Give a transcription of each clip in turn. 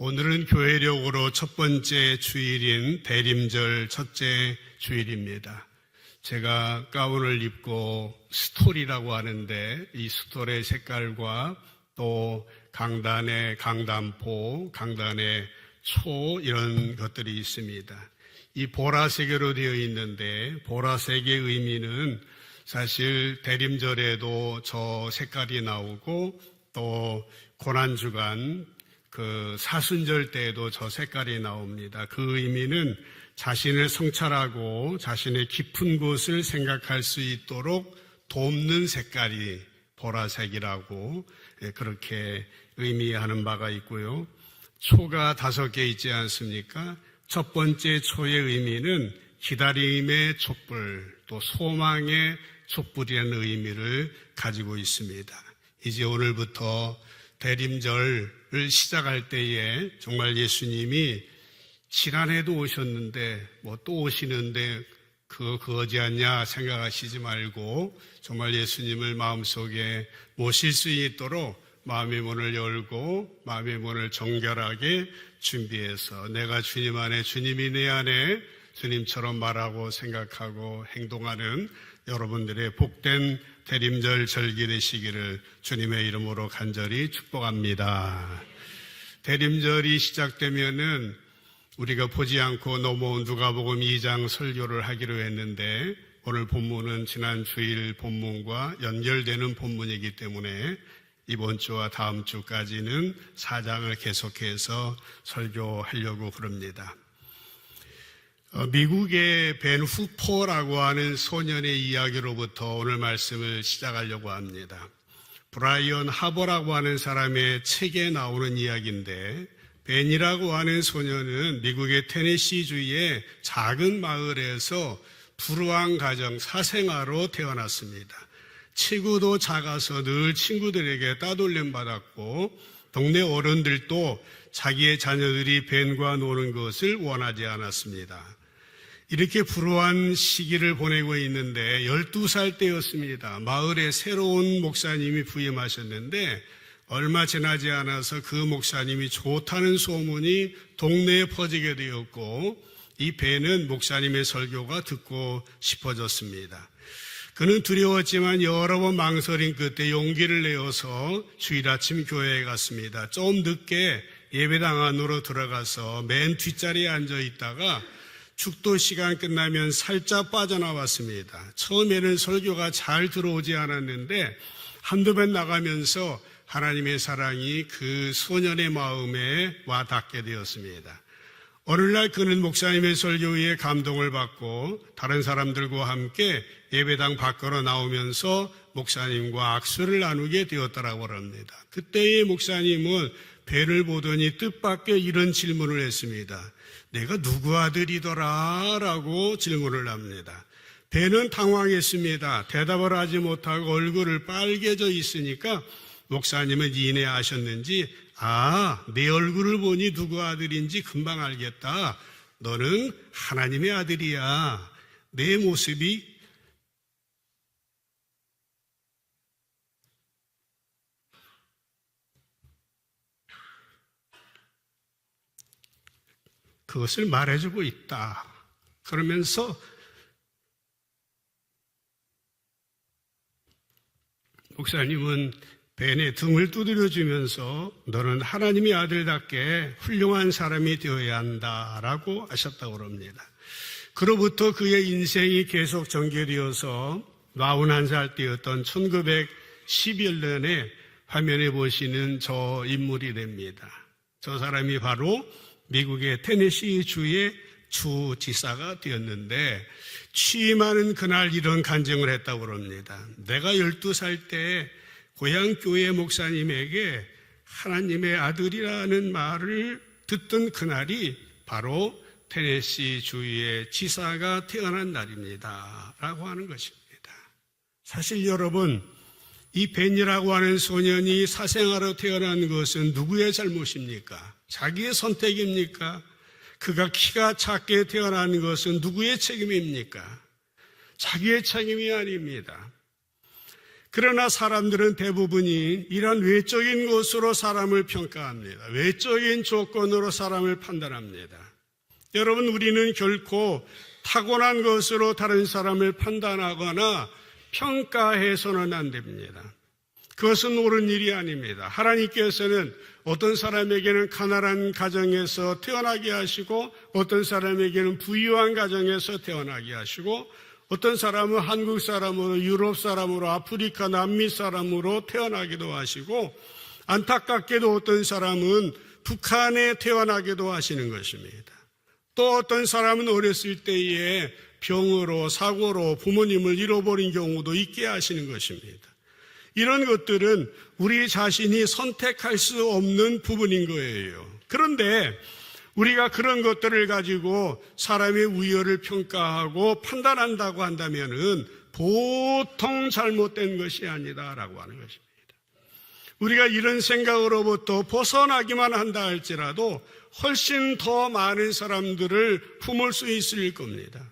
오늘은 교회력으로 첫 번째 주일인 대림절 첫째 주일입니다. 제가 가운을 입고 스톨이라고 하는데 이 스톨의 색깔과 또 강단의 강단포, 강단의 초 이런 것들이 있습니다. 이 보라색으로 되어 있는데 보라색의 의미는 사실 대림절에도 저 색깔이 나오고 또 고난주간 그 사순절 때에도 저 색깔이 나옵니다. 그 의미는 자신을 성찰하고 자신의 깊은 곳을 생각할 수 있도록 돕는 색깔이 보라색이라고 그렇게 의미하는 바가 있고요. 초가 5개 있지 않습니까? 첫 번째 초의 의미는 기다림의 촛불, 또 소망의 촛불이라는 의미를 가지고 있습니다. 이제 오늘부터 대림절을 시작할 때에 정말 예수님이 지난해도 오셨는데 또 오시는데 그거 그거지 않냐 생각하시지 말고 정말 예수님을 마음속에 모실 수 있도록 마음의 문을 열고 마음의 문을 정결하게 준비해서 내가 주님 안에 주님이 내 안에 주님처럼 말하고 생각하고 행동하는 여러분들의 복된 대림절 절기 되시기를 주님의 이름으로 간절히 축복합니다. 대림절이 시작되면은 우리가 보지 않고 넘어온 누가복음 2장 설교를 하기로 했는데 오늘 본문은 지난 주일 본문과 연결되는 본문이기 때문에 이번 주와 다음 주까지는 4장을 계속해서 설교하려고 그럽니다. 미국의 벤 후퍼라고 하는 소년의 이야기로부터 오늘 말씀을 시작하려고 합니다. 브라이언 하버라고 하는 사람의 책에 나오는 이야기인데 벤이라고 하는 소년은 미국의 테네시주의 작은 마을에서 불우한 가정 사생아로 태어났습니다. 체구도 작아서 늘 친구들에게 따돌림 받았고 동네 어른들도 자기의 자녀들이 벤과 노는 것을 원하지 않았습니다. 이렇게 불우한 시기를 보내고 있는데 12살 때였습니다. 마을에 새로운 목사님이 부임하셨는데 얼마 지나지 않아서 그 목사님이 좋다는 소문이 동네에 퍼지게 되었고 이 벤은 목사님의 설교가 듣고 싶어졌습니다. 그는 두려웠지만 여러 번 망설인 끝에 용기를 내어서 주일 아침 교회에 갔습니다. 좀 늦게 예배당 안으로 들어가서 맨 뒷자리에 앉아 있다가 축도 시간 끝나면 살짝 빠져나왔습니다. 처음에는 설교가 잘 들어오지 않았는데 한두 번 나가면서 하나님의 사랑이 그 소년의 마음에 와 닿게 되었습니다. 어느 날 그는 목사님의 설교에 감동을 받고 다른 사람들과 함께 예배당 밖으로 나오면서 목사님과 악수를 나누게 되었다고 합니다. 그때의 목사님은 벤을 보더니 뜻밖의 이런 질문을 했습니다. 내가 누구 아들이더라? 라고 질문을 합니다. 벤은 당황했습니다. 대답을 하지 못하고 얼굴을 빨개져 있으니까 목사님은 이내 아셨는지 내 얼굴을 보니 누구 아들인지 금방 알겠다. 너는 하나님의 아들이야. 내 모습이 그것을 말해주고 있다. 그러면서 목사님은 벤의 등을 두드려주면서 너는 하나님의 아들답게 훌륭한 사람이 되어야 한다라고 하셨다고 합니다. 그로부터 그의 인생이 계속 전개되어서 41살 때였던 1911년에 화면에 보시는 저 인물이 됩니다. 저 사람이 바로 미국의 테네시 주의 주지사가 되었는데 취임하는 그날 이런 간증을 했다고 합니다. 내가 12살 때 고향 교회 목사님에게 하나님의 아들이라는 말을 듣던 그날이 바로 테네시 주의 지사가 태어난 날입니다. 라고 하는 것입니다. 사실 여러분, 이 벤이라고 하는 소년이 사생아로 태어난 것은 누구의 잘못입니까? 자기의 선택입니까? 그가 키가 작게 태어난 것은 누구의 책임입니까? 자기의 책임이 아닙니다. 그러나 사람들은 대부분이 이런 외적인 것으로 사람을 평가합니다. 외적인 조건으로 사람을 판단합니다. 여러분, 우리는 결코 타고난 것으로 다른 사람을 판단하거나 평가해서는 안 됩니다. 그것은 옳은 일이 아닙니다. 하나님께서는 어떤 사람에게는 가난한 가정에서 태어나게 하시고 어떤 사람에게는 부유한 가정에서 태어나게 하시고 어떤 사람은 한국 사람으로 유럽 사람으로 아프리카 남미 사람으로 태어나기도 하시고 안타깝게도 어떤 사람은 북한에 태어나기도 하시는 것입니다. 또 어떤 사람은 어렸을 때에 병으로 사고로 부모님을 잃어버린 경우도 있게 하시는 것입니다. 이런 것들은 우리 자신이 선택할 수 없는 부분인 거예요. 그런데 우리가 그런 것들을 가지고 사람의 우열을 평가하고 판단한다고 한다면은 보통 잘못된 것이 아니다라고 하는 것입니다. 우리가 이런 생각으로부터 벗어나기만 한다 할지라도 훨씬 더 많은 사람들을 품을 수 있을 겁니다.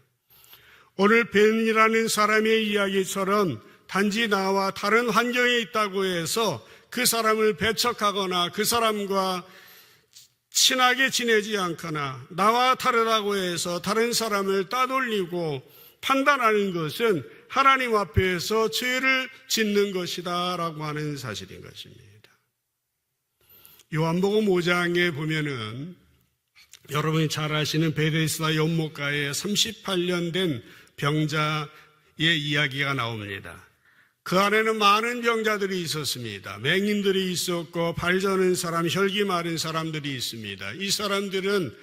오늘 벤이라는 사람의 이야기처럼 단지 나와 다른 환경에 있다고 해서 그 사람을 배척하거나 그 사람과 친하게 지내지 않거나 나와 다르다고 해서 다른 사람을 따돌리고 판단하는 것은 하나님 앞에서 죄를 짓는 것이다 라고 하는 사실인 것입니다. 요한복음 5장에 보면은 여러분이 잘 아시는 베데스다 연못가에 38년 된 병자의 이야기가 나옵니다. 그 안에는 많은 병자들이 있었습니다. 맹인들이 있었고 발 저는 사람, 혈기 마른 사람들이 있습니다. 이 사람들은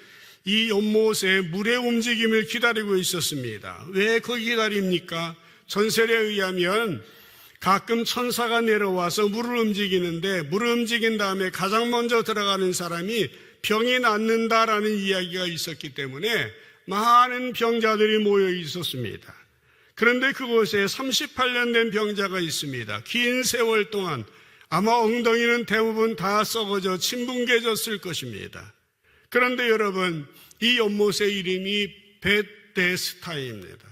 이 연못에 물의 움직임을 기다리고 있었습니다. 왜 거기 기다립니까? 전설에 의하면 가끔 천사가 내려와서 물을 움직이는데 물을 움직인 다음에 가장 먼저 들어가는 사람이 병이 낫는다라는 이야기가 있었기 때문에 많은 병자들이 모여 있었습니다. 그런데 그곳에 38년 된 병자가 있습니다. 긴 세월 동안 아마 엉덩이는 대부분 다 썩어져 침붕개졌을 것입니다. 그런데 여러분, 이 연못의 이름이 베데스다입니다.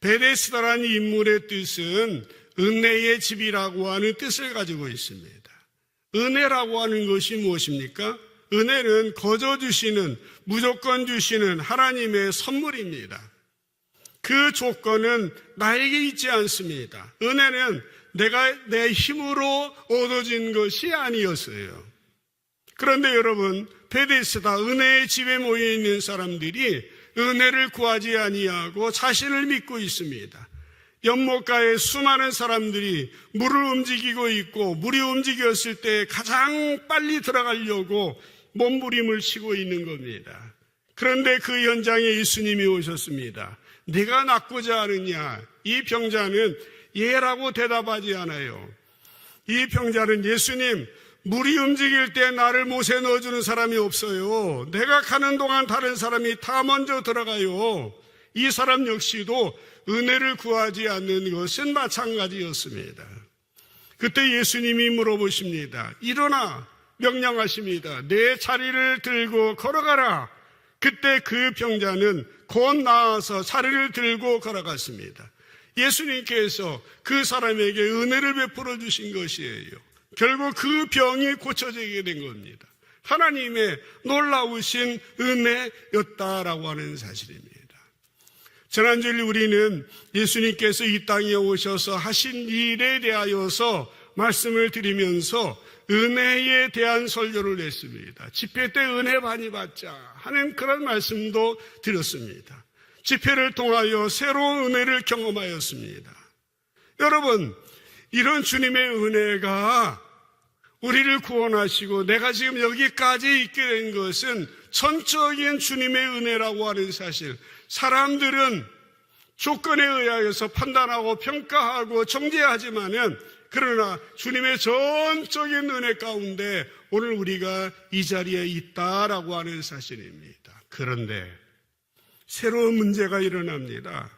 베데스다라는 인물의 뜻은 은혜의 집이라고 하는 뜻을 가지고 있습니다. 은혜라고 하는 것이 무엇입니까? 은혜는 거저 주시는, 무조건 주시는 하나님의 선물입니다. 그 조건은 나에게 있지 않습니다. 은혜는 내가 내 힘으로 얻어진 것이 아니었어요. 그런데 여러분, 베데스다 은혜의 집에 모여 있는 사람들이 은혜를 구하지 아니하고 자신을 믿고 있습니다. 연못가에 수많은 사람들이 물을 움직이고 있고 물이 움직였을 때 가장 빨리 들어가려고 몸부림을 치고 있는 겁니다. 그런데 그 현장에 예수님이 오셨습니다. 네가 낫고자 하느냐? 이 병자는 예라고 대답하지 않아요. 이 병자는 예수님, 물이 움직일 때 나를 못에 넣어주는 사람이 없어요. 내가 가는 동안 다른 사람이 다 먼저 들어가요. 이 사람 역시도 은혜를 구하지 않는 것은 마찬가지였습니다. 그때 예수님이 물어보십니다. 일어나, 명령하십니다. 내 자리를 들고 걸어가라. 그때 그 병자는 곧 나와서 자리를 들고 걸어갔습니다. 예수님께서 그 사람에게 은혜를 베풀어 주신 것이에요. 결국 그 병이 고쳐지게 된 겁니다. 하나님의 놀라우신 은혜였다라고 하는 사실입니다. 지난주에 우리는 예수님께서 이 땅에 오셔서 하신 일에 대하여서 말씀을 드리면서 은혜에 대한 설교를 했습니다. 집회 때 은혜 많이 받자 하는 그런 말씀도 드렸습니다. 집회를 통하여 새로운 은혜를 경험하였습니다. 여러분, 이런 주님의 은혜가 우리를 구원하시고 내가 지금 여기까지 있게 된 것은 전적인 주님의 은혜라고 하는 사실, 사람들은 조건에 의하여서 판단하고 평가하고 정죄하지만은 그러나 주님의 전적인 은혜 가운데 오늘 우리가 이 자리에 있다라고 하는 사실입니다. 그런데 새로운 문제가 일어납니다.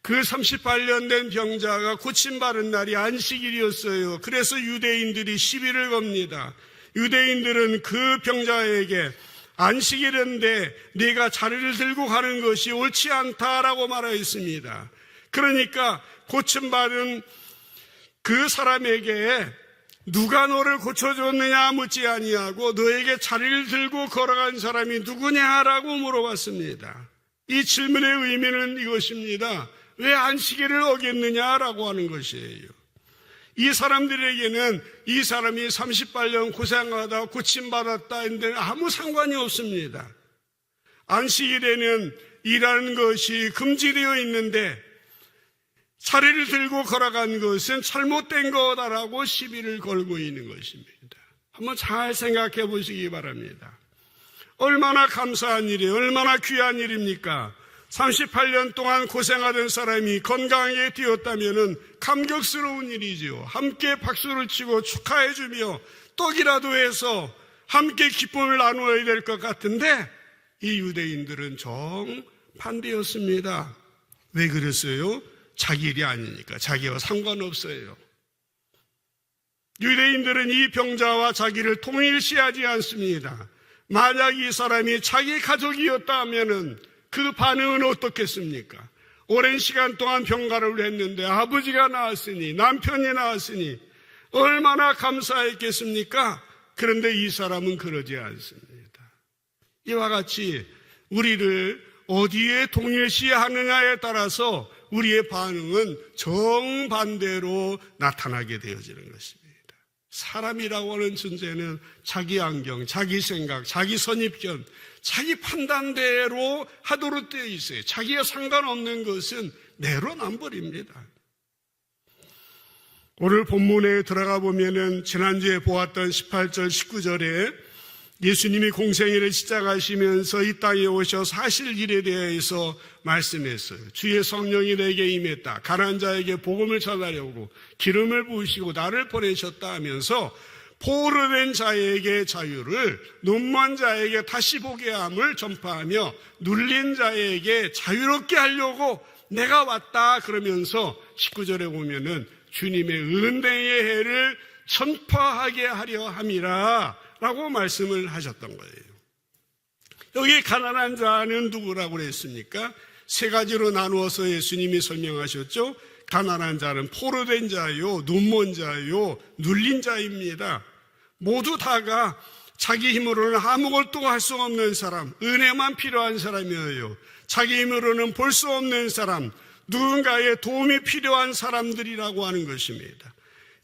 그 38년 된 병자가 고침받은 날이 안식일이었어요. 그래서 유대인들이 시비를 겁니다. 유대인들은 그 병자에게 안식일인데 네가 자리를 들고 가는 것이 옳지 않다라고 말하였습니다. 그러니까 고침받은 그 사람에게 누가 너를 고쳐줬느냐 묻지 아니하고 너에게 자리를 들고 걸어간 사람이 누구냐라고 물어봤습니다. 이 질문의 의미는 이것입니다. 왜 안식일을 어겼느냐라고 하는 것이에요. 이 사람들에게는 이 사람이 38년 고생하다 고침받았다 했는데 아무 상관이 없습니다. 안식일에는 일하는 것이 금지되어 있는데 자리를 들고 걸어간 것은 잘못된 거다라고 시비를 걸고 있는 것입니다. 한번 잘 생각해 보시기 바랍니다. 얼마나 감사한 일이에요. 얼마나 귀한 일입니까? 38년 동안 고생하던 사람이 건강하게 되었다면 감격스러운 일이죠. 함께 박수를 치고 축하해주며 떡이라도 해서 함께 기쁨을 나누어야 될 것 같은데 이 유대인들은 정반대였습니다. 왜 그랬어요? 자기 일이 아니니까. 자기와 상관없어요. 유대인들은 이 병자와 자기를 통일시하지 않습니다. 만약 이 사람이 자기 가족이었다면 그 반응은 어떻겠습니까? 오랜 시간 동안 병가를 했는데 아버지가 나았으니 남편이 나았으니 얼마나 감사했겠습니까? 그런데 이 사람은 그러지 않습니다. 이와 같이 우리를 어디에 동일시하느냐에 따라서 우리의 반응은 정반대로 나타나게 되어지는 것입니다. 사람이라고 하는 존재는 자기 안경, 자기 생각, 자기 선입견, 자기 판단대로 하도록 되어 있어요. 자기와 상관없는 것은 내로남불입니다. 오늘 본문에 들어가 보면은 지난주에 보았던 18절, 19절에 예수님이 공생애를 시작하시면서 이 땅에 오셔 사실 일에 대해서 말씀했어요. 주의 성령이 내게 임했다. 가난한 자에게 복음을 전하려고 기름을 부으시고 나를 보내셨다 하면서 포로된 자에게 자유를, 눈먼 자에게 다시 보게 함을 전파하며 눌린 자에게 자유롭게 하려고 내가 왔다 그러면서 19절에 보면은 주님의 은혜의 해를 전파하게 하려 함이라 라고 말씀을 하셨던 거예요. 여기 가난한 자는 누구라고 그랬습니까? 세 가지로 나누어서 예수님이 설명하셨죠. 가난한 자는 포로된 자요, 눈먼 자요, 눌린 자입니다. 모두 다가 자기 힘으로는 아무것도 할 수 없는 사람, 은혜만 필요한 사람이에요. 자기 힘으로는 볼 수 없는 사람, 누군가의 도움이 필요한 사람들이라고 하는 것입니다.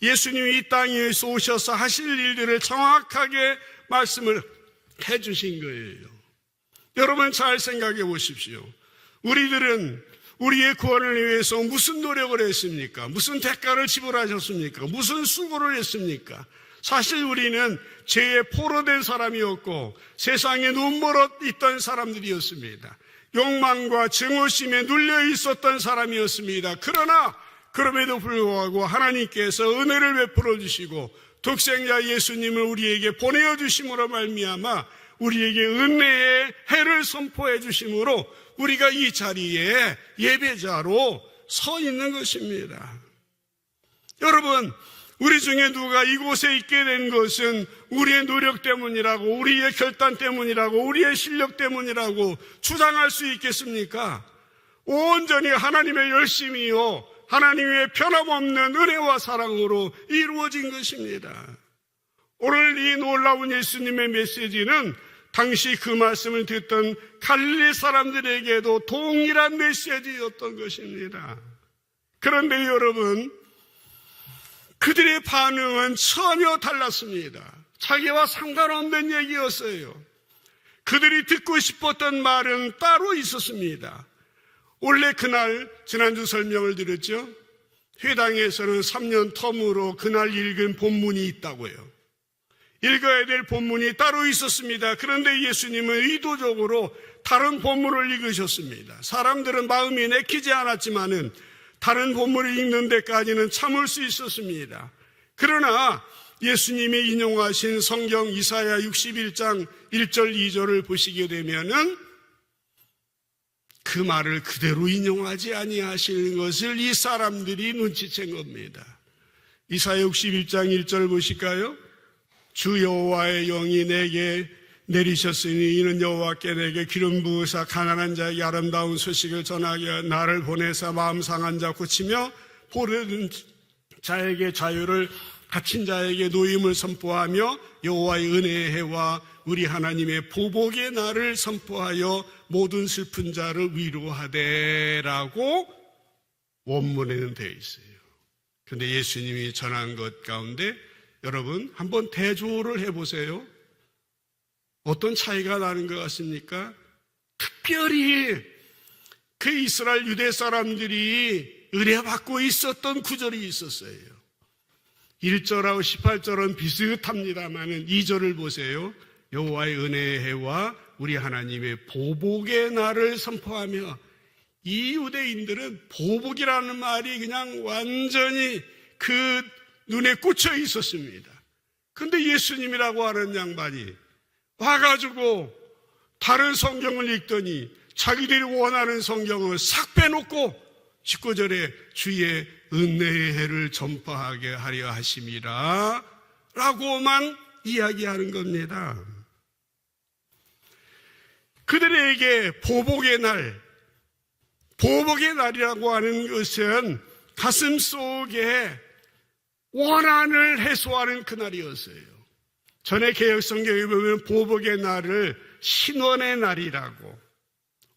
예수님이 이 땅에 오셔서 하실 일들을 정확하게 말씀을 해주신 거예요. 여러분 잘 생각해 보십시오. 우리들은 우리의 구원을 위해서 무슨 노력을 했습니까? 무슨 대가를 지불하셨습니까? 무슨 수고를 했습니까? 사실 우리는 죄에 포로된 사람이었고 세상에 눈멀어 있던 사람들이었습니다. 욕망과 증오심에 눌려 있었던 사람이었습니다. 그러나 그럼에도 불구하고 하나님께서 은혜를 베풀어 주시고 독생자 예수님을 우리에게 보내어 주심으로 말미암아 우리에게 은혜의 해를 선포해 주심으로 우리가 이 자리에 예배자로 서 있는 것입니다. 여러분, 우리 중에 누가 이곳에 있게 된 것은 우리의 노력 때문이라고, 우리의 결단 때문이라고, 우리의 실력 때문이라고 주장할 수 있겠습니까? 온전히 하나님의 열심이요, 하나님의 변함없는 은혜와 사랑으로 이루어진 것입니다. 오늘 이 놀라운 예수님의 메시지는 당시 그 말씀을 듣던 갈릴리 사람들에게도 동일한 메시지였던 것입니다. 그런데 여러분, 그들의 반응은 전혀 달랐습니다. 자기와 상관없는 얘기였어요. 그들이 듣고 싶었던 말은 따로 있었습니다. 원래 그날 지난주 설명을 드렸죠. 회당에서는 3년 텀으로 그날 읽은 본문이 있다고요. 읽어야 될 본문이 따로 있었습니다. 그런데 예수님은 의도적으로 다른 본문을 읽으셨습니다. 사람들은 마음이 내키지 않았지만은 다른 본문을 읽는 데까지는 참을 수 있었습니다. 그러나 예수님이 인용하신 성경 이사야 61장 1절 2절을 보시게 되면은 그 말을 그대로 인용하지 아니하시는 것을 이 사람들이 눈치챈 겁니다. 이사야 61장 1절 보실까요? 주 여호와의 영이 내게 내리셨으니 이는 여호와께 내게 기름 부으사 가난한 자에게 아름다운 소식을 전하게 나를 보내사 마음 상한 자 고치며 포로된 자에게 자유를, 갇힌 자에게 노임을 선포하며 여호와의 은혜의 해와 우리 하나님의 보복의 날을 선포하여 모든 슬픈 자를 위로하되라고 원문에는 되어 있어요. 그런데 예수님이 전한 것 가운데 여러분 한번 대조를 해보세요. 어떤 차이가 나는 것 같습니까? 특별히 그 이스라엘 유대 사람들이 의뢰받고 있었던 구절이 있었어요. 1절하고 18절은 비슷합니다만 2절을 보세요. 여호와의 은혜의 해와 우리 하나님의 보복의 날을 선포하며, 이 유대인들은 보복이라는 말이 그냥 완전히 그 눈에 꽂혀 있었습니다. 근데 예수님이라고 하는 양반이 와가지고 다른 성경을 읽더니 자기들이 원하는 성경을 싹 빼놓고 19절에 주의 은혜의 해를 전파하게 하려 하심이라 라고만 이야기하는 겁니다. 그들에게 보복의 날이라고 하는 것은 가슴 속에 원한을 해소하는 그날이었어요. 전에 개혁성경에 보면 보복의 날을 신원의 날이라고,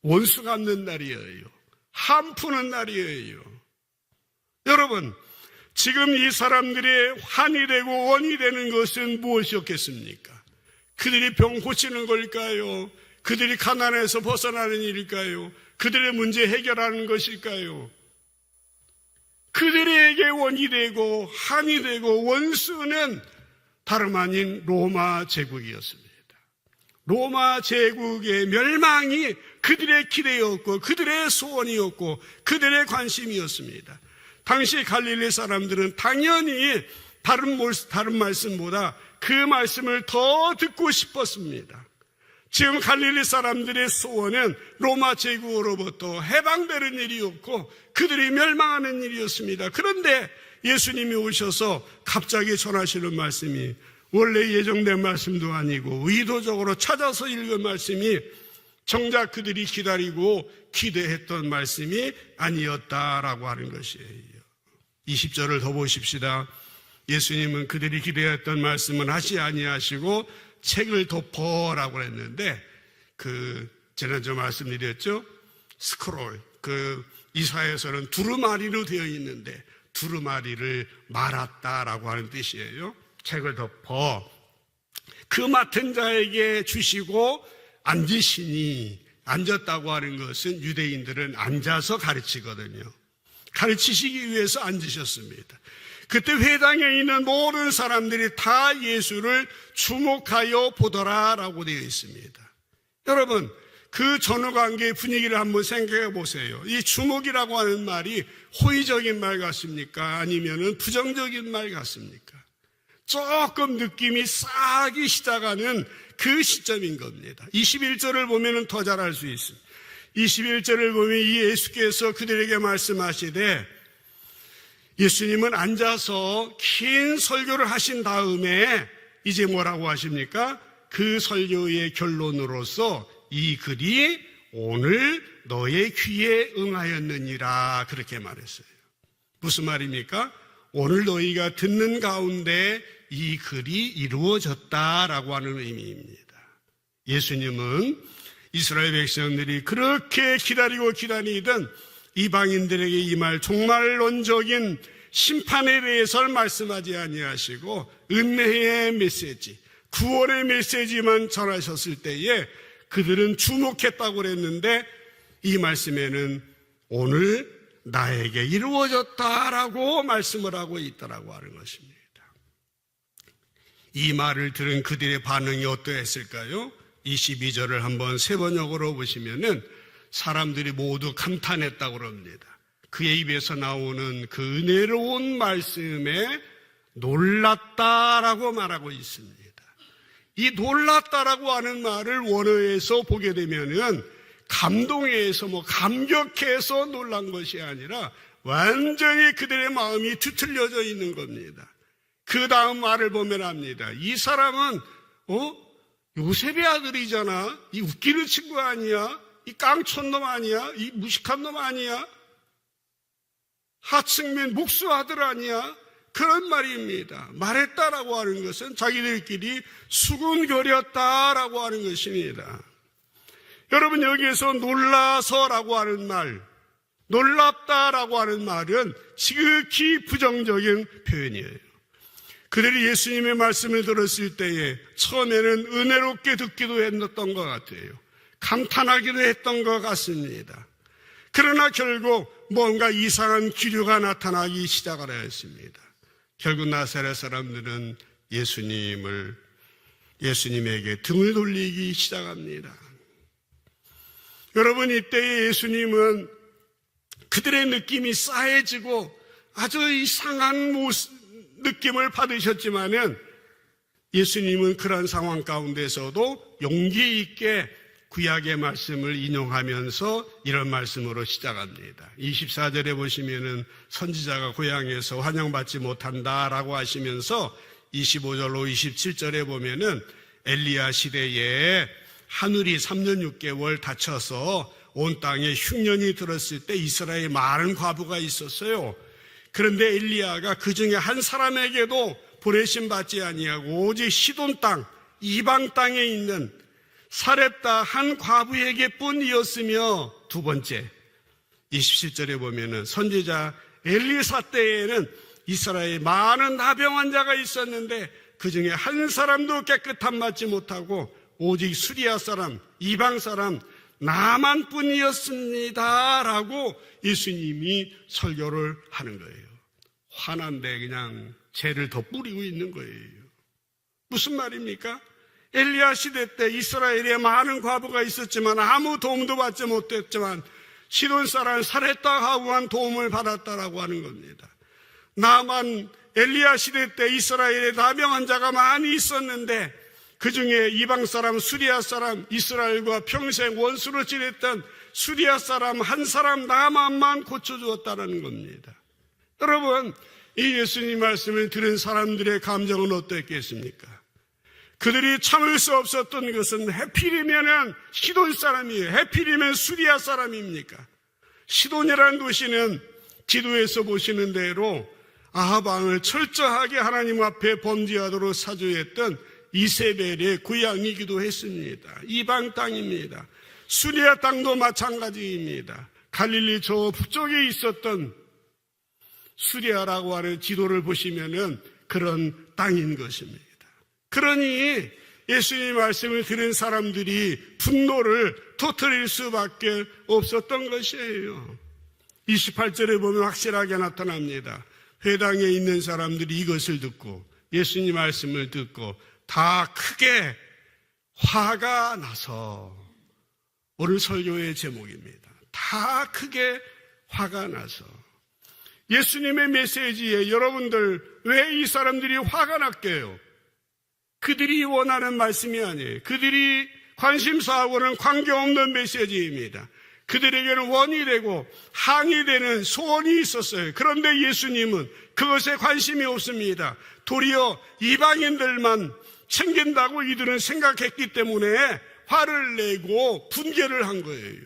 원수 갚는 날이에요. 한 푸는 날이에요. 여러분, 지금 이 사람들의 환이 되고 원이 되는 것은 무엇이었겠습니까? 그들이 병 고치는 걸까요? 그들이 가난에서 벗어나는 일일까요? 그들의 문제 해결하는 것일까요? 그들에게 원이 되고 한이 되고 원수는 다름 아닌 로마 제국이었습니다. 로마 제국의 멸망이 그들의 기대였고 그들의 소원이었고 그들의 관심이었습니다. 당시 갈릴리 사람들은 당연히 다른 말씀보다 그 말씀을 더 듣고 싶었습니다. 지금 갈릴리 사람들의 소원은 로마 제국으로부터 해방되는 일이었고 그들이 멸망하는 일이었습니다. 그런데 예수님이 오셔서 갑자기 전하시는 말씀이 원래 예정된 말씀도 아니고 의도적으로 찾아서 읽은 말씀이 정작 그들이 기다리고 기대했던 말씀이 아니었다라고 하는 것이에요. 20절을 더 보십시다. 예수님은 그들이 기대했던 말씀은 하지 아니하시고 책을 덮어라고 했는데, 지난주 말씀드렸죠? 스크롤, 이사야서는 두루마리로 되어 있는데 두루마리를 말았다라고 하는 뜻이에요. 책을 덮어 그 맡은 자에게 주시고 앉으시니, 앉았다고 하는 것은 유대인들은 앉아서 가르치거든요. 가르치시기 위해서 앉으셨습니다. 그때 회당에 있는 모든 사람들이 다 예수를 주목하여 보더라라고 되어 있습니다. 여러분, 그 전후관계의 분위기를 한번 생각해 보세요. 이 주목이라고 하는 말이 호의적인 말 같습니까? 아니면은 부정적인 말 같습니까? 조금 느낌이 싸기 시작하는 그 시점인 겁니다. 21절을 보면은 더 잘 알 수 있습니다. 21절을 보면 이 예수께서 그들에게 말씀하시되, 예수님은 앉아서 긴 설교를 하신 다음에 이제 뭐라고 하십니까? 그 설교의 결론으로서 이 글이 오늘 너의 귀에 응하였느니라, 그렇게 말했어요. 무슨 말입니까? 오늘 너희가 듣는 가운데 이 글이 이루어졌다라고 하는 의미입니다. 예수님은 이스라엘 백성들이 그렇게 기다리던 이방인들에게 이 말 종말론적인 심판에 대해서는 말씀하지 아니하시고 은혜의 메시지, 구원의 메시지만 전하셨을 때에 그들은 주목했다고 그랬는데, 이 말씀에는 오늘 나에게 이루어졌다라고 말씀을 하고 있다라고 하는 것입니다. 이 말을 들은 그들의 반응이 어떠했을까요? 22절을 한번 세 번역으로 보시면은 사람들이 모두 감탄했다고 그럽니다. 그의 입에서 나오는 그 은혜로운 말씀에 놀랐다라고 말하고 있습니다. 이 놀랐다라고 하는 말을 원어에서 보게 되면은 감동해서 감격해서 놀란 것이 아니라 완전히 그들의 마음이 뒤틀려져 있는 겁니다. 그 다음 말을 보면 합니다. 이 사람은 요셉의 아들이잖아. 이 웃기는 친구 아니야? 이 깡촌놈 아니야? 이 무식한 놈 아니야? 하층민 목수 아들 아니야? 그런 말입니다. 말했다라고 하는 것은 자기들끼리 수군거렸다라고 하는 것입니다. 여러분, 여기에서 놀라서라고 하는 말, 놀랍다라고 하는 말은 지극히 부정적인 표현이에요. 그들이 예수님의 말씀을 들었을 때에 처음에는 은혜롭게 듣기도 했던 것 같아요. 감탄하기도 했던 것 같습니다. 그러나 결국 뭔가 이상한 기류가 나타나기 시작을 하였습니다. 결국 나사렛 사람들은 예수님에게 등을 돌리기 시작합니다. 여러분, 이때의 예수님은 그들의 느낌이 싸해지고 아주 이상한 느낌을 받으셨지만은 예수님은 그런 상황 가운데서도 용기 있게 구약의 말씀을 인용하면서 이런 말씀으로 시작합니다. 24절에 보시면은 선지자가 고향에서 환영받지 못한다라고 하시면서 25절로 27절에 보면은 엘리야 시대에 하늘이 3년 6개월 닫혀서 온 땅에 흉년이 들었을 때 이스라엘에 많은 과부가 있었어요. 그런데 엘리야가 그 중에 한 사람에게도 보내심 받지 아니하고 오직 시돈 땅, 이방 땅에 있는 사렙다 한 과부에게 뿐이었으며, 두 번째 27절에 보면은 선지자 엘리사 때에는 이스라엘에 많은 나병 환자가 있었는데 그 중에 한 사람도 깨끗함 받지 못하고 오직 수리아 사람, 이방 사람 나만 뿐이었습니다 라고 예수님이 설교를 하는 거예요. 화난데 그냥 죄를 더 뿌리고 있는 거예요. 무슨 말입니까? 엘리야 시대 때 이스라엘에 많은 과부가 있었지만 아무 도움도 받지 못했지만 시돈 사람 사렙다 과부만 도움을 받았다라고 하는 겁니다. 나만 엘리야 시대 때 이스라엘에 나병 환자가 많이 있었는데 그 중에 이방 사람, 수리아 사람, 이스라엘과 평생 원수로 지냈던 수리아 사람 한 사람 나만만 고쳐주었다는 겁니다. 여러분, 이 예수님 말씀을 들은 사람들의 감정은 어땠겠습니까? 그들이 참을 수 없었던 것은 해필이면은 시돈 사람이에요. 해필이면 수리아 사람입니까? 시돈이라는 도시는 지도에서 보시는 대로 아합 왕을 철저하게 하나님 앞에 범죄하도록 사주했던 이세벨의 고향이기도 했습니다. 이방 땅입니다. 수리아 땅도 마찬가지입니다. 갈릴리 저 북쪽에 있었던 수리아라고 하는 지도를 보시면은 그런 땅인 것입니다. 그러니 예수님 말씀을 들은 사람들이 분노를 터뜨릴 수밖에 없었던 것이에요. 28절에 보면 확실하게 나타납니다. 회당에 있는 사람들이 이것을 듣고 예수님 말씀을 듣고 다 크게 화가 나서, 오늘 설교의 제목입니다. 다 크게 화가 나서. 예수님의 메시지에 여러분들 왜 이 사람들이 화가 났게요? 그들이 원하는 말씀이 아니에요. 그들이 관심사하고는 관계없는 메시지입니다. 그들에게는 원이 되고 항이 되는 소원이 있었어요. 그런데 예수님은 그것에 관심이 없습니다. 도리어 이방인들만 챙긴다고 이들은 생각했기 때문에 화를 내고 분개를 한 거예요.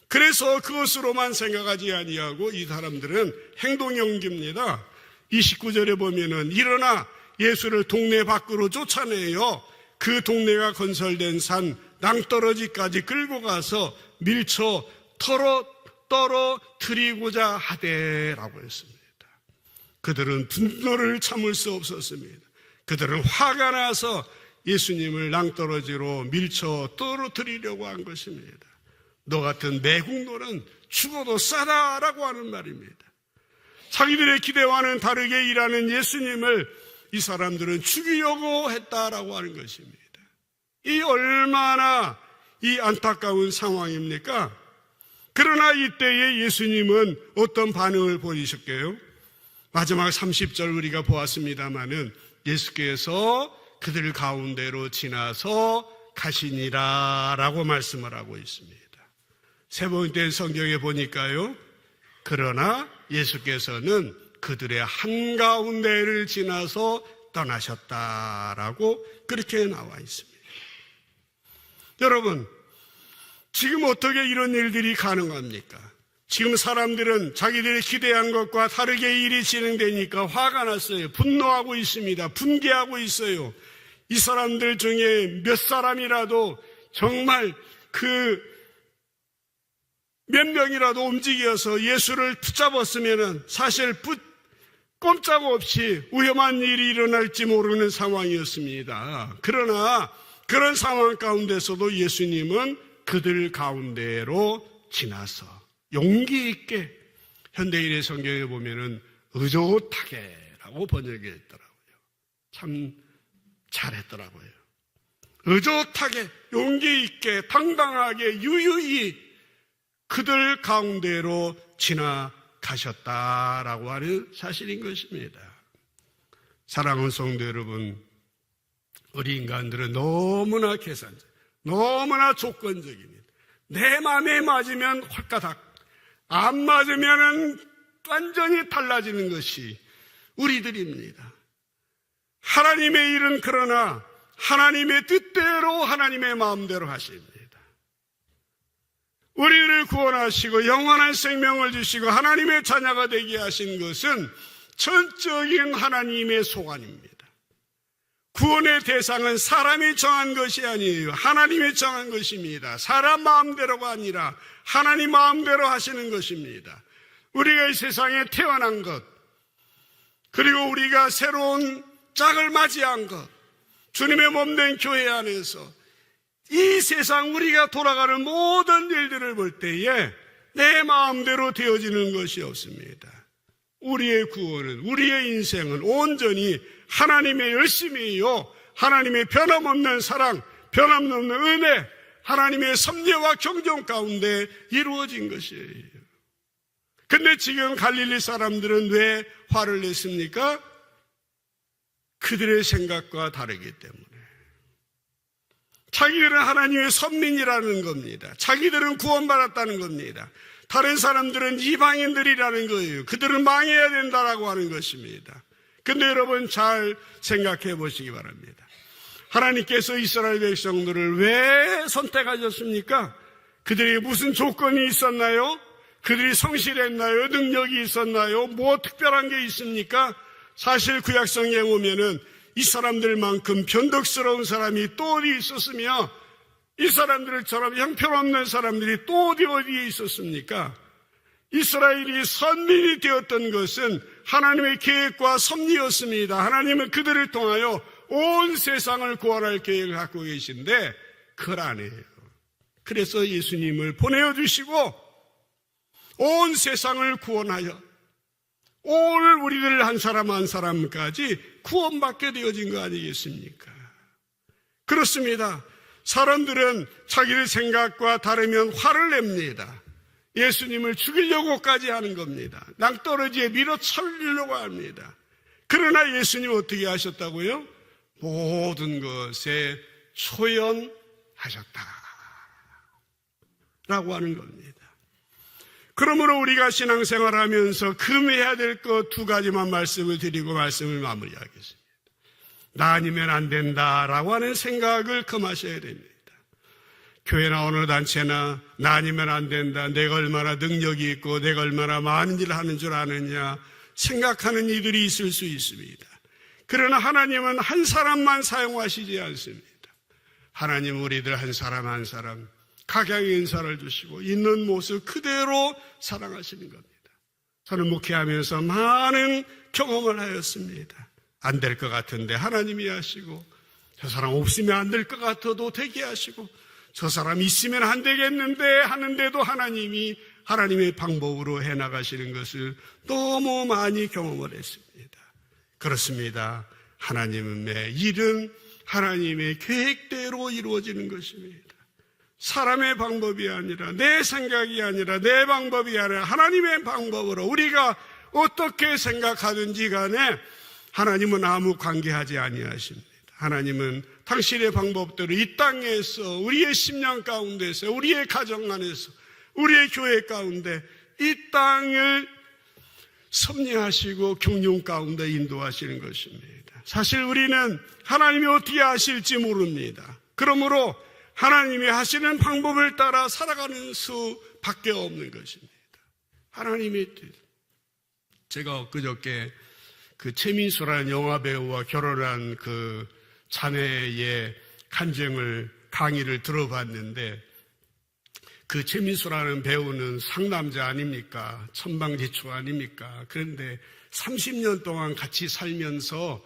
그래서 그것으로만 생각하지 아니하고 이 사람들은 행동이 옮깁니다. 29절에 보면은 일어나 예수를 동네 밖으로 쫓아내요. 그 동네가 건설된 산 낭떠러지까지 끌고 가서 밀쳐 떨어뜨리고자 하되라고 했습니다. 그들은 분노를 참을 수 없었습니다. 그들은 화가 나서 예수님을 낭떠러지로 밀쳐 떨어뜨리려고 한 것입니다. 너 같은 매국노는 죽어도 싸다라고 하는 말입니다. 자기들의 기대와는 다르게 일하는 예수님을 이 사람들은 죽이려고 했다라고 하는 것입니다. 이 얼마나 이 안타까운 상황입니까? 그러나 이때에 예수님은 어떤 반응을 보이셨게요? 마지막 30절 우리가 보았습니다마는 예수께서 그들 가운데로 지나서 가시니라 라고 말씀을 하고 있습니다. 세 번째 성경에 보니까요, 그러나 예수께서는 그들의 한가운데를 지나서 떠나셨다라고 그렇게 나와 있습니다. 여러분, 지금 어떻게 이런 일들이 가능합니까? 지금 사람들은 자기들이 기대한 것과 다르게 일이 진행되니까 화가 났어요. 분노하고 있습니다. 분개하고 있어요. 이 사람들 중에 몇 사람이라도 정말 몇 명이라도 움직여서 예수를 붙잡았으면 사실 꼼짝없이 위험한 일이 일어날지 모르는 상황이었습니다. 그러나 그런 상황 가운데서도 예수님은 그들 가운데로 지나서 용기 있게, 현대인의 성경에 보면은 의젓하게라고 번역했더라고요. 참 잘했더라고요. 의젓하게, 용기 있게, 당당하게, 유유히 그들 가운데로 지나가셨다라고 하는 사실인 것입니다. 사랑하는 성도 여러분, 우리 인간들은 너무나 계산적, 너무나 조건적입니다. 내 마음에 맞으면 홀까닥, 안 맞으면 완전히 달라지는 것이 우리들입니다. 하나님의 일은 그러나 하나님의 뜻대로, 하나님의 마음대로 하십니다. 우리를 구원하시고 영원한 생명을 주시고 하나님의 자녀가 되게 하신 것은 전적인 하나님의 소관입니다. 구원의 대상은 사람이 정한 것이 아니에요. 하나님이 정한 것입니다. 사람 마음대로가 아니라 하나님 마음대로 하시는 것입니다. 우리가 이 세상에 태어난 것, 그리고 우리가 새로운 짝을 맞이한 것, 주님의 몸된 교회 안에서 이 세상 우리가 돌아가는 모든 일들을 볼 때에 내 마음대로 되어지는 것이 없습니다. 우리의 구원은, 우리의 인생은 온전히 하나님의 열심이요, 하나님의 변함없는 사랑, 변함없는 은혜, 하나님의 섭리와 경종 가운데 이루어진 것이에요. 근데 지금 갈릴리 사람들은 왜 화를 냈습니까? 그들의 생각과 다르기 때문에. 자기들은 하나님의 선민이라는 겁니다. 자기들은 구원받았다는 겁니다. 다른 사람들은 이방인들이라는 거예요. 그들은 망해야 된다라고 하는 것입니다. 근데 여러분 잘 생각해 보시기 바랍니다. 하나님께서 이스라엘 백성들을 왜 선택하셨습니까? 그들이 무슨 조건이 있었나요? 그들이 성실했나요? 능력이 있었나요? 뭐 특별한 게 있습니까? 사실 구약성경에 보면은 이 사람들만큼 변덕스러운 사람이 또 어디 있었으며 이 사람들처럼 형편없는 사람들이 또 어디에 있었습니까? 이스라엘이 선민이 되었던 것은 하나님의 계획과 섭리였습니다. 하나님은 그들을 통하여 온 세상을 구원할 계획을 갖고 계신데 그걸 안 해요. 그래서 예수님을 보내주시고 온 세상을 구원하여 오늘 우리들 한 사람 한 사람까지 구원받게 되어진 거 아니겠습니까? 그렇습니다. 사람들은 자기의 생각과 다르면 화를 냅니다. 예수님을 죽이려고까지 하는 겁니다. 낭떠러지에 밀어철려고 합니다. 그러나 예수님 어떻게 하셨다고요? 모든 것에 초연하셨다 라고 하는 겁니다. 그러므로 우리가 신앙생활하면서 금해야 될 것 두 가지만 말씀을 드리고 말씀을 마무리하겠습니다. 나 아니면 안 된다라고 하는 생각을 금하셔야 됩니다. 교회나 어느 단체나 나 아니면 안 된다, 내가 얼마나 능력이 있고 내가 얼마나 많은 일을 하는 줄 아느냐 생각하는 이들이 있을 수 있습니다. 그러나 하나님은 한 사람만 사용하시지 않습니다. 하나님은 우리들 한 사람 한 사람 각양의 인사를 주시고 있는 모습 그대로 사랑하시는 겁니다. 저는 목회하면서 많은 경험을 하였습니다. 안 될 것 같은데 하나님이 하시고, 저 사람 없으면 안 될 것 같아도 되게 하시고, 저 사람 있으면 안 되겠는데 하는데도 하나님이 하나님의 방법으로 해나가시는 것을 너무 많이 경험을 했습니다. 그렇습니다. 하나님의 일은 하나님의 계획대로 이루어지는 것입니다. 사람의 방법이 아니라, 내 생각이 아니라, 내 방법이 아니라 하나님의 방법으로 우리가 어떻게 생각하든지 간에 하나님은 아무 관계하지 아니하십니다. 하나님은 당신의 방법대로 이 땅에서, 우리의 심령 가운데서, 우리의 가정 안에서, 우리의 교회 가운데 이 땅을 섭리하시고 경륜 가운데 인도하시는 것입니다. 사실 우리는 하나님이 어떻게 하실지 모릅니다. 그러므로 하나님이 하시는 방법을 따라 살아가는 수밖에 없는 것입니다. 하나님의 뜻. 제가 엊그저께 그 최민수라는 영화배우와 결혼한 그 자매의 간증을 강의를 들어봤는데, 그 최민수라는 배우는 상남자 아닙니까? 천방지축 아닙니까? 그런데 30년 동안 같이 살면서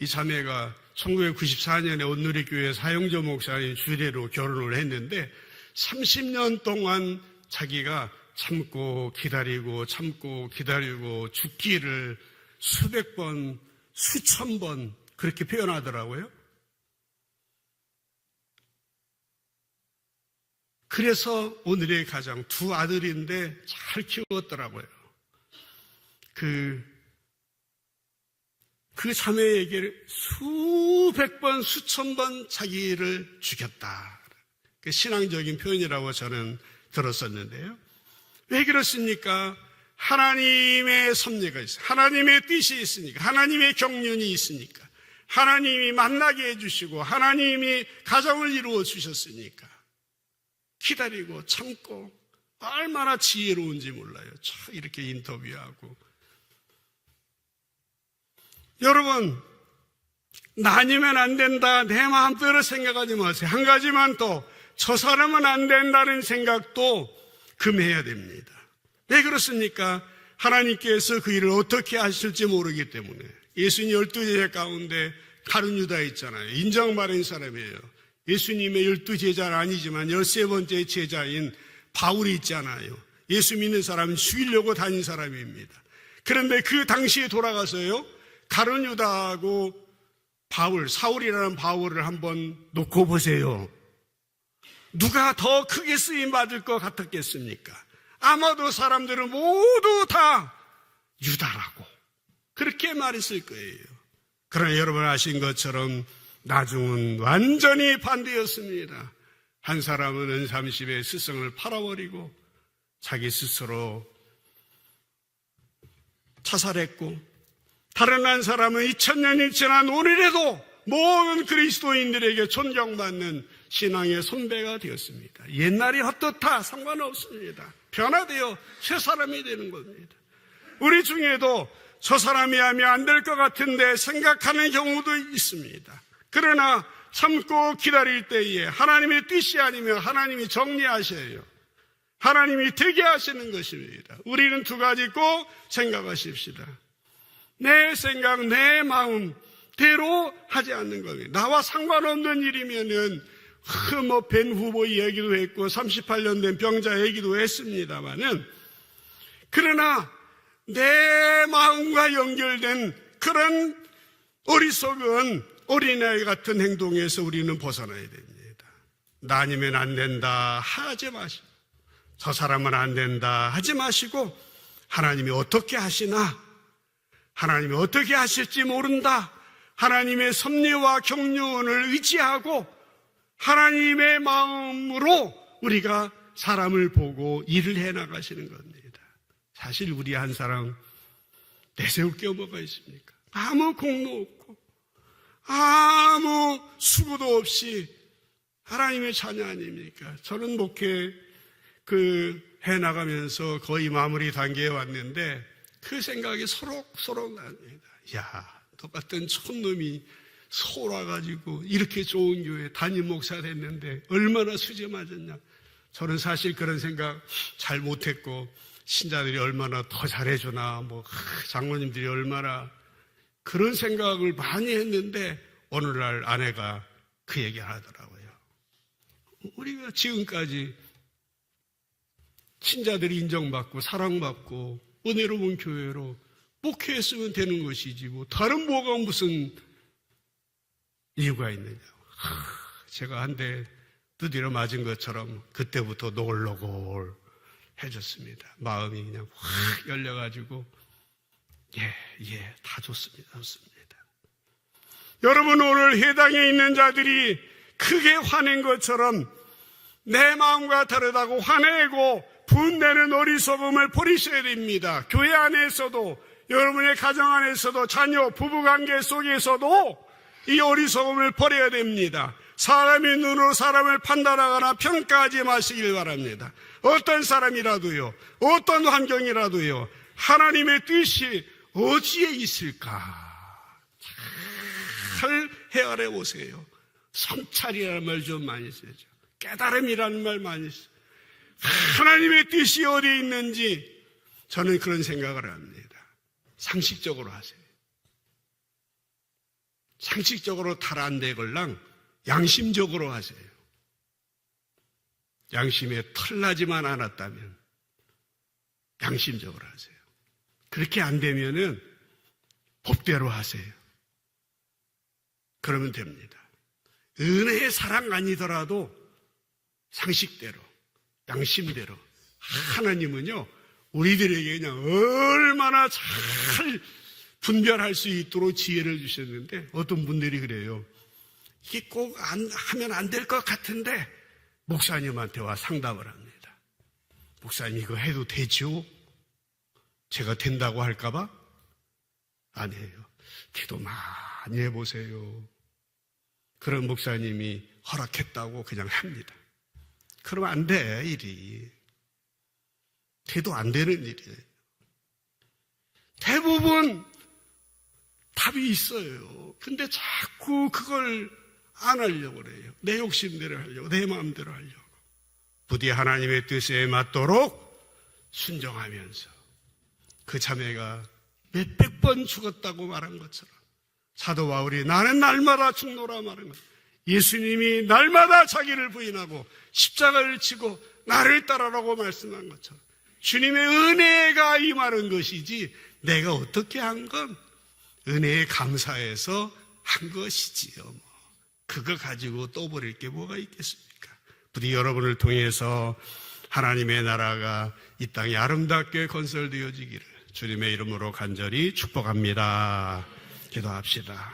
이 자매가 1994년에 온누리교회 사용조 목사님 주례로 결혼을 했는데 30년 동안 자기가 참고 기다리고 죽기를 수백 번, 수천 번 그렇게 표현하더라고요. 그래서 오늘의 가정, 두 아들인데 잘 키웠더라고요. 그 자매에게 수백 번, 수천 번 자기를 죽였다. 신앙적인 표현이라고 저는 들었었는데요. 왜 그렇습니까? 하나님의 섭리가 있어요. 하나님의 뜻이 있으니까, 하나님의 경륜이 있으니까, 하나님이 만나게 해주시고, 하나님이 가정을 이루어 주셨으니까 기다리고 참고 얼마나 지혜로운지 몰라요. 참 이렇게 인터뷰하고. 여러분, 나뉘면 안 된다, 내 마음대로 생각하지 마세요. 한 가지만 더, 저 사람은 안 된다는 생각도 금해야 됩니다. 왜 그렇습니까? 하나님께서 그 일을 어떻게 하실지 모르기 때문에. 예수님 12제자 가운데 가룟 유다 있잖아요. 인정받은 사람이에요. 예수님의 12제자는 아니지만 13번째 제자인 바울이 있잖아요. 예수 믿는 사람은 죽이려고 다닌 사람입니다. 그런데 그 당시에 돌아가서요, 가룟 유다하고 바울, 사울이라는 바울을 한번 놓고 보세요. 누가 더 크게 쓰임받을 것 같았겠습니까? 아마도 사람들은 모두 다 유다라고 그렇게 말했을 거예요. 그러나 여러분 아신 것처럼 나중은 완전히 반대였습니다. 한 사람은 은30의 스승을 팔아버리고 자기 스스로 자살했고, 다른 한 사람은 2000년이 지난 오늘에도 모든 그리스도인들에게 존경받는 신앙의 선배가 되었습니다. 옛날이 어떻다 상관없습니다. 변화되어 새 사람이 되는 겁니다. 우리 중에도 저 사람이 하면 안 될 것 같은데 생각하는 경우도 있습니다. 그러나 참고 기다릴 때에 하나님의 뜻이 아니면 하나님이 정리하셔요. 하나님이 되게 하시는 것입니다. 우리는 두 가지 꼭 생각하십시다. 내 생각, 내 마음대로 하지 않는 겁니다. 나와 상관없는 일이면은 벤 후보 얘기도 했고 38년 된 병자 얘기도 했습니다만은, 그러나 내 마음과 연결된 그런 어리석은 어린아이 같은 행동에서 우리는 벗어나야 됩니다. 나뉘면 안 된다 하지 마시고, 저 사람은 안 된다 하지 마시고, 하나님이 어떻게 하시나, 하나님이 어떻게 하실지 모른다, 하나님의 섭리와 경륜을 의지하고 하나님의 마음으로 우리가 사람을 보고 일을 해나가시는 겁니다. 사실 우리 한 사람 내세울 게 뭐가 있습니까? 아무 공로 없고 아무 수고도 없이 하나님의 자녀 아닙니까? 저는 목회 해나가면서 거의 마무리 단계에 왔는데 그 생각이 소록소록 납니다. 야, 똑같은 촌놈이 서울 와가지고 이렇게 좋은 교회 담임 목사 됐는데 얼마나 수제 맞았냐. 저는 사실 그런 생각 잘 못했고, 신자들이 얼마나 더 잘해주나, 장로님들이 얼마나, 그런 생각을 많이 했는데 오늘날 아내가 그 얘기 하더라고요. 우리가 지금까지 신자들이 인정받고 사랑받고 은혜로운 교회로 목회했으면 되는 것이지 다른 뭐가 무슨 이유가 있느냐. 제가 한 대 두드려 맞은 것처럼 그때부터 노골노골 해줬습니다. 마음이 그냥 확 열려가지고 다 좋습니다. 여러분, 오늘 해당에 있는 자들이 크게 화낸 것처럼 내 마음과 다르다고 화내고 분내는 어리석음을 버리셔야 됩니다. 교회 안에서도, 여러분의 가정 안에서도, 자녀 부부관계 속에서도 이 어리석음을 버려야 됩니다. 사람의 눈으로 사람을 판단하거나 평가하지 마시길 바랍니다. 어떤 사람이라도요, 어떤 환경이라도요, 하나님의 뜻이 어디에 있을까? 잘 헤아려 보세요. 성찰이라는 말 좀 많이 쓰죠. 깨달음이라는 말 많이 쓰죠. 하나님의 뜻이 어디에 있는지 저는 그런 생각을 합니다. 상식적으로 하세요. 상식적으로 탈 안 되걸랑 양심적으로 하세요. 양심에 털나지만 않았다면 양심적으로 하세요. 그렇게 안 되면은 법대로 하세요. 그러면 됩니다. 은혜의 사랑 아니더라도 상식대로, 양심대로. 하나님은요, 우리들에게 그냥 얼마나 잘 분별할 수 있도록 지혜를 주셨는데, 어떤 분들이 그래요. 이게 꼭 하면 안 될 것 같은데, 목사님한테 와 상담을 합니다. 목사님, 이거 해도 되죠? 제가 된다고 할까봐? 아니에요. 기도 많이 해보세요. 그런 목사님이 허락했다고 그냥 합니다. 그러면 안 돼, 일이. 돼도 안 되는 일이에요. 대부분 답이 있어요. 근데 자꾸 그걸 안 하려고 그래요. 내 욕심대로 하려고, 내 마음대로 하려고. 부디 하나님의 뜻에 맞도록 순종하면서 그 자매가 몇백 번 죽었다고 말한 것처럼 사도 바울이 나는 날마다 죽노라 말한 것, 예수님이 날마다 자기를 부인하고 십자가를 지고 나를 따르라고 말씀한 것처럼 주님의 은혜가 임하는 것이지 내가 어떻게 한 건 은혜에 감사해서 한 것이지요. 그거 가지고 또 버릴 게 뭐가 있겠습니까? 부디 여러분을 통해서 하나님의 나라가 이 땅에 아름답게 건설되어지기를 주님의 이름으로 간절히 축복합니다. 기도합시다.